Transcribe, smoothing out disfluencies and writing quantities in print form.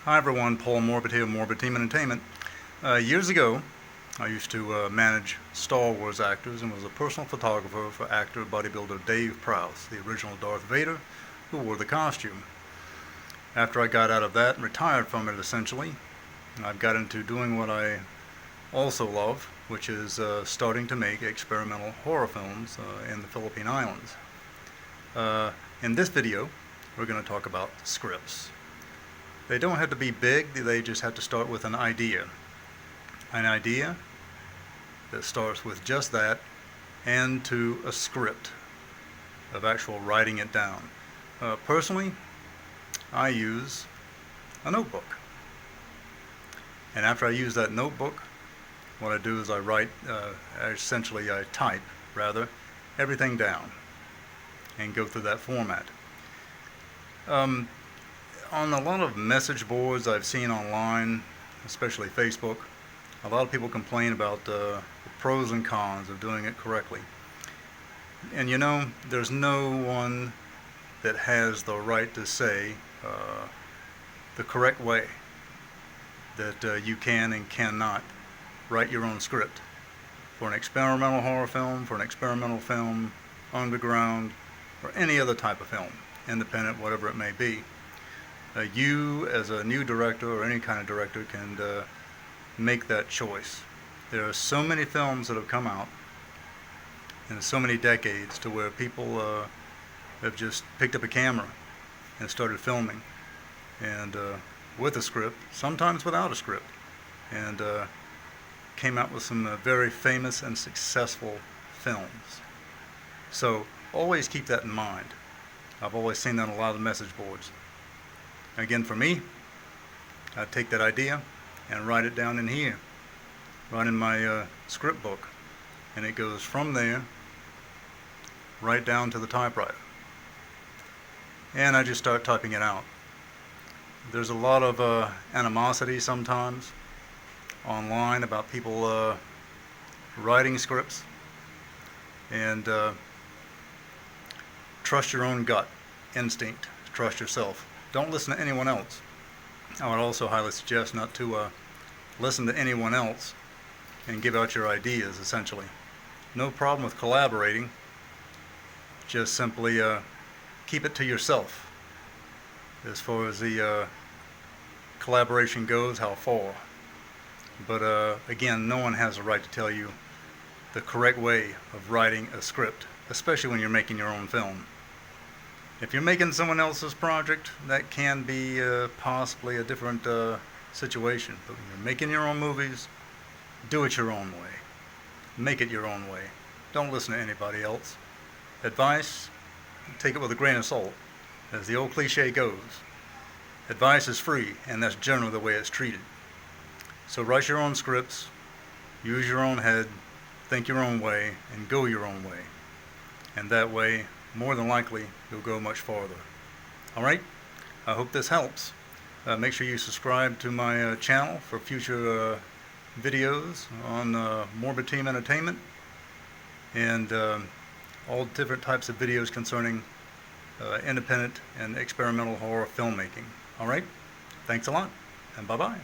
Hi everyone, Paul Morbid here, Morbid Team Entertainment. Years ago, I used to manage Star Wars actors and was a personal photographer for actor bodybuilder Dave Prowse, the original Darth Vader, who wore the costume. After I got out of that and retired from it essentially, I've got into doing what I also love, which is starting to make experimental horror films in the Philippine Islands. In this video, we're going to talk about scripts. They don't have to be big, they just have to start with an idea. An idea that starts with just that and to a script of actual writing it down. Personally, I use a notebook. And after I use that notebook, what I do is I write, essentially I type, rather, everything down and go through that format. On a lot of message boards I've seen online, especially Facebook, a lot of people complain about the pros and cons of doing it correctly. And you know, there's no one that has the right to say the correct way that you can and cannot write your own script for an experimental horror film, for an experimental film, underground, or any other type of film, independent, whatever it may be. You, as a new director or any kind of director, can make that choice. There are so many films that have come out in so many decades to where people have just picked up a camera and started filming, and with a script, sometimes without a script, and came out with some very famous and successful films. So always keep that in mind. I've always seen that on a lot of message boards. Again, for me, I take that idea and write it down in here, right in my script book, and it goes from there right down to the typewriter. And I just start typing it out. There's a lot of animosity sometimes online about people writing scripts, and trust your own gut instinct, trust yourself. Don't listen to anyone else. I would also highly suggest not to listen to anyone else and give out your ideas, essentially. No problem with collaborating, just simply keep it to yourself. As far as the collaboration goes, how far. But again, no one has a right to tell you the correct way of writing a script, especially when you're making your own film. If you're making someone else's project, that can be possibly a different situation. But when you're making your own movies, do it your own way. Make it your own way. Don't listen to anybody else. Advice, take it with a grain of salt. As the old cliche goes, advice is free, and that's generally the way it's treated. So write your own scripts, use your own head, think your own way, and go your own way. And that way, more than likely, you'll go much farther. Alright, I hope this helps. Make sure you subscribe to my channel for future videos on Morbid Team Entertainment, and all different types of videos concerning independent and experimental horror filmmaking. Alright, thanks a lot, and bye-bye.